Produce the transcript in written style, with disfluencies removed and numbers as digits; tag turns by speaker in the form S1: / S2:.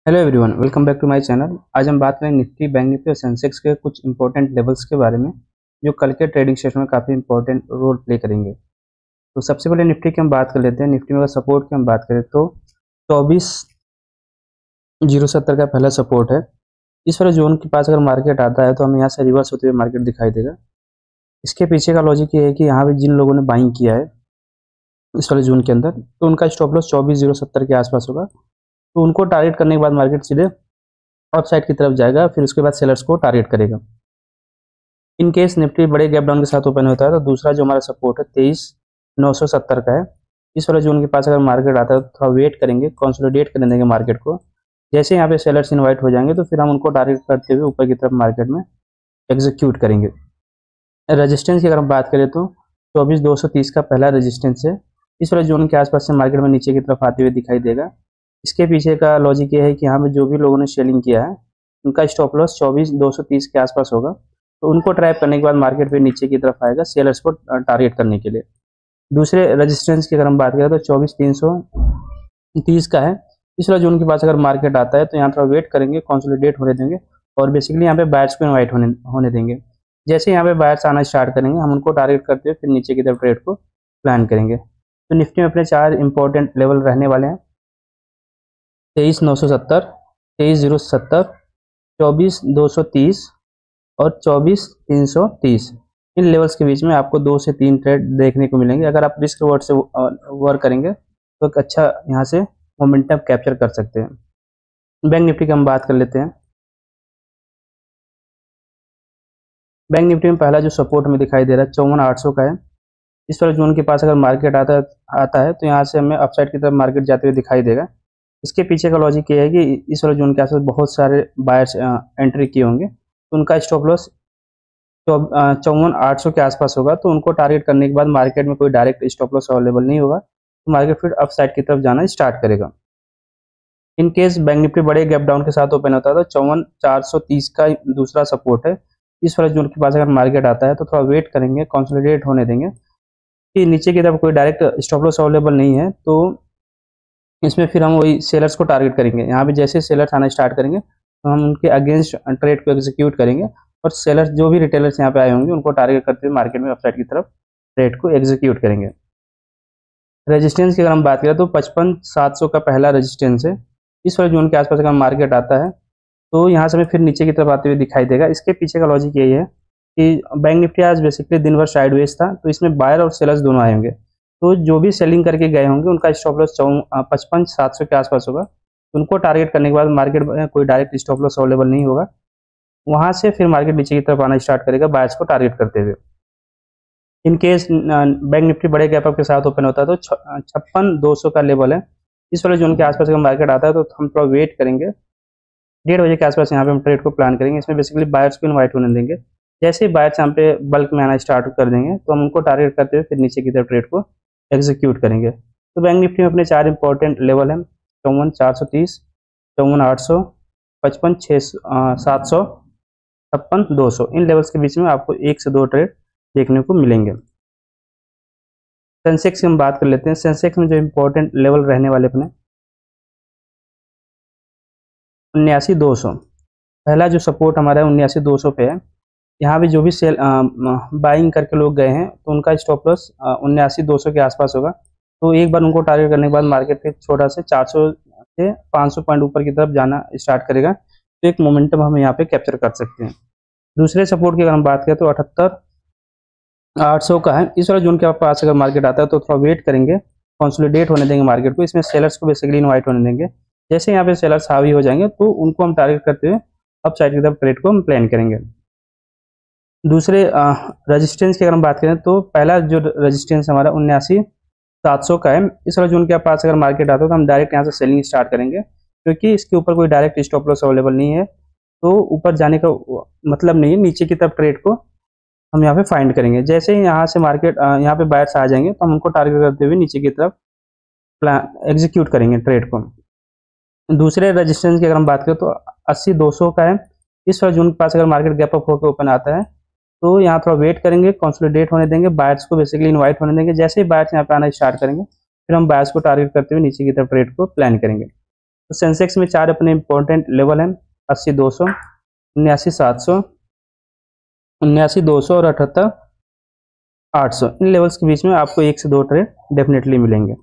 S1: Hello everyone, welcome back to my channel. आज हम बात करेंगे निफ्टी, बैंक निफ्टी और सेंसेक्स के कुछ इंपॉर्टेंट लेवल्स के बारे में, जो कल के ट्रेडिंग सेशन में काफ़ी इंपॉर्टेंट रोल प्ले करेंगे। तो सबसे पहले निफ्टी की हम बात कर लेते हैं। निफ्टी में अगर सपोर्ट की हम बात करें तो 24,070 का पहला सपोर्ट है। इस वाले जोन के पास अगर मार्केट आता है तो हमें यहाँ से रिवर्स होते हुए मार्केट दिखाई देगा। इसके पीछे का लॉजिक ये है कि यहाँ पे जिन लोगों ने बाइंग किया है इस वाले जोन के अंदर, तो उनका स्टॉप लॉस 24,070 के आसपास होगा। तो उनको टारगेट करने के बाद मार्केट सीधे अप साइड की तरफ जाएगा, फिर उसके बाद सेलर्स को टारगेट करेगा। इन केस निफ्टी बड़े गैप डाउन के साथ ओपन होता है तो दूसरा जो हमारा सपोर्ट है 23,970 का है। इस वाले जोन के पास अगर मार्केट आता है तो थोड़ा वेट करेंगे, कंसोलिडेट करने देंगे मार्केट को। जैसे यहाँ पे सेलर्स इनवाइट हो जाएंगे तो फिर हम उनको टारगेट करते हुए ऊपर की तरफ मार्केट में एग्जीक्यूट करेंगे। रेजिस्टेंस की अगर हम बात करें तो 24,230 का पहला रेजिस्टेंस है। इस वाले जोन के आसपास से मार्केट में नीचे की तरफ आते हुए दिखाई देगा। इसके पीछे का लॉजिक ये है कि यहाँ पे जो भी लोगों ने सेलिंग किया है उनका स्टॉप लॉस 24,230 के आसपास होगा। तो उनको ट्रैप करने के बाद मार्केट फिर नीचे की तरफ आएगा सेलर्स को टारगेट करने के लिए। दूसरे रेजिस्टेंस की अगर हम बात करें तो 24,330 का है। इस वाला जोन के पास अगर मार्केट आता है तो यहाँ थोड़ा वेट करेंगे, कंसोलिडेट होने देंगे और बेसिकली यहाँ पे बायर्स को इन्वाइट होने देंगे। जैसे यहाँ पे बायर्स आना स्टार्ट करेंगे हम उनको टारगेट करते हुए फिर नीचे की तरफ ट्रेड को प्लान करेंगे। तो निफ्टी में अपने 4 इंपॉर्टेंट लेवल रहने वाले हैं: 23,970, 23,070, 24,230 और 24,330। इन लेवल्स के बीच में आपको 2 से 3 ट्रेड देखने को मिलेंगे। अगर आप रिस्क रिवॉर्ड से वर्क करेंगे तो एक अच्छा यहाँ से मोमेंटम कैप्चर कर सकते हैं। बैंक निफ्टी की हम बात कर लेते हैं। बैंक निफ्टी में पहला जो सपोर्ट हमें दिखाई दे रहा है 54,800 का है। इस वाले जोन के पास अगर मार्केट आता है तो यहाँ से हमें अपसाइड की तरफ मार्केट जाते हुए दिखाई देगा। इसके पीछे का लॉजिक ये है कि इस वाले जोन के आसपास बहुत सारे बायर्स एंट्री किए होंगे, तो उनका स्टॉप लॉस 54,800 के आसपास होगा। तो उनको टारगेट करने के बाद मार्केट में कोई डायरेक्ट स्टॉप लॉस अवेलेबल नहीं होगा, तो मार्केट फिर अप साइड की तरफ जाना स्टार्ट करेगा। इन केस बैंक निफ्टी बड़े गैप डाउन के साथ ओपन होता है तो 54,430 का दूसरा सपोर्ट है। इस वाले जोन के पास अगर मार्केट आता है तो थोड़ा वेट करेंगे, कंसोलिडेट होने देंगे कि नीचे की तरफ कोई डायरेक्ट स्टॉप लॉस अवेलेबल नहीं है। तो इसमें फिर हम वही सेलर्स को टारगेट करेंगे। यहाँ पे जैसे सेलर्स आना स्टार्ट करेंगे तो हम उनके अगेंस्ट ट्रेड को एग्जीक्यूट करेंगे और सेलर्स जो भी रिटेलर्स यहाँ पे आए होंगे उनको टारगेट करते हुए मार्केट में अपसाइड की तरफ ट्रेड को एग्जीक्यूट करेंगे। रेजिस्टेंस की अगर हम बात करें तो 55,700 का पहला रेजिस्टेंस है। इस वाले जोन के आसपास अगर मार्केट आता है तो यहाँ से हमें फिर नीचे की तरफ आते हुए दिखाई देगा। इसके पीछे का लॉजिक यही है कि बैंक निफ्टी आज बेसिकली दिन भर साइडवेज था, तो इसमें बायर और सेलर्स दोनों आए होंगे। तो जो भी सेलिंग करके गए होंगे उनका स्टॉप लॉस 55,700 के आसपास होगा। तो उनको टारगेट करने के बाद मार्केट में कोई डायरेक्ट स्टॉप लॉस अवेलेबल नहीं होगा। वहां से फिर मार्केट नीचे की तरफ आना स्टार्ट करेगा बायर्स को टारगेट करते हुए। इन केस बैंक निफ्टी बड़े गैप अप के साथ ओपन होता है तो 56,200 का लेवल है। इस वाले जोन के आसपास अगर मार्केट आता है तो हम थोड़ा वेट करेंगे, 1:30 के आसपास यहाँ पे हम ट्रेड को प्लान करेंगे। इसमें बेसिकली बायर्स को इन्वाइट होने देंगे। जैसे ही बायर्स यहाँ पे बल्क में आना स्टार्ट कर देंगे तो हम उनको टारगेट करते हुए फिर नीचे की तरफ ट्रेड को एग्जीक्यूट करेंगे। तो बैंक निफ्टी में अपने 4 इंपॉर्टेंट लेवल हैं: 54,430, 54,800, 55,700, 56,200। इन लेवल्स के बीच में आपको 1 से 2 ट्रेड देखने को मिलेंगे। सेंसेक्स की हम बात कर लेते हैं। सेंसेक्स में जो इंपॉर्टेंट लेवल रहने वाले अपने 79,200, पहला जो सपोर्ट हमारा है 79,200 पे है। यहाँ पे जो भी सेल बाइंग करके लोग गए हैं तो उनका स्टॉप लॉस 79,200 के आसपास होगा। तो एक बार उनको टारगेट करने के बाद मार्केट फिर छोटा से 400 से 500 पॉइंट ऊपर की तरफ जाना स्टार्ट करेगा। तो एक मोमेंटम हम यहाँ पे कैप्चर कर सकते हैं। दूसरे सपोर्ट की अगर हम बात करें तो 78,800 का है। इस वाला जोन के पास अगर मार्केट आता है तो थोड़ा वेट करेंगे, कंसोलिडेट होने देंगे मार्केट को। इसमें सेलर्स को बेसिकली इन्वाइट होने देंगे। जैसे यहाँ पे सेलर्स हावी हो जाएंगे तो उनको हम टारगेट करते हुए अप साइड की तरफ ट्रेड को हम प्लान करेंगे। दूसरे रेजिस्टेंस की अगर हम बात करें तो पहला जो रेजिस्टेंस हमारा 79,700 का है। इस वाला जोन के पास अगर मार्केट आता है तो हम डायरेक्ट यहाँ से सेलिंग स्टार्ट करेंगे, क्योंकि इसके ऊपर कोई डायरेक्ट स्टॉप लॉस अवेलेबल नहीं है। तो ऊपर जाने का मतलब नहीं है, नीचे की तरफ ट्रेड को हम यहाँ पे फाइंड करेंगे। जैसे ही यहाँ से मार्केट यहाँ पे बायर्स आ जाएंगे तो हम उनको टारगेट करते हुए नीचे की तरफ प्लान एग्जीक्यूट करेंगे ट्रेड को। दूसरे रेजिस्टेंस की अगर हम बात करें तो 80,200 का है। इस वाले जोन के पास अगर मार्केट गैप अप होकर ओपन आता है तो यहाँ थोड़ा वेट करेंगे, कंसोलिडेट होने देंगे, बायर्स को बेसिकली इनवाइट होने देंगे। जैसे ही बायर्स यहाँ पे आना स्टार्ट करेंगे फिर हम बायर्स को टारगेट करते हुए नीचे की तरफ ट्रेड को प्लान करेंगे। तो सेंसेक्स में 4 अपने इंपॉर्टेंट लेवल हैं, 80-200, 79-700, 79-200 और 78-800। इन लेवल्स के बीच में आपको 1 से 2 ट्रेड डेफिनेटली मिलेंगे।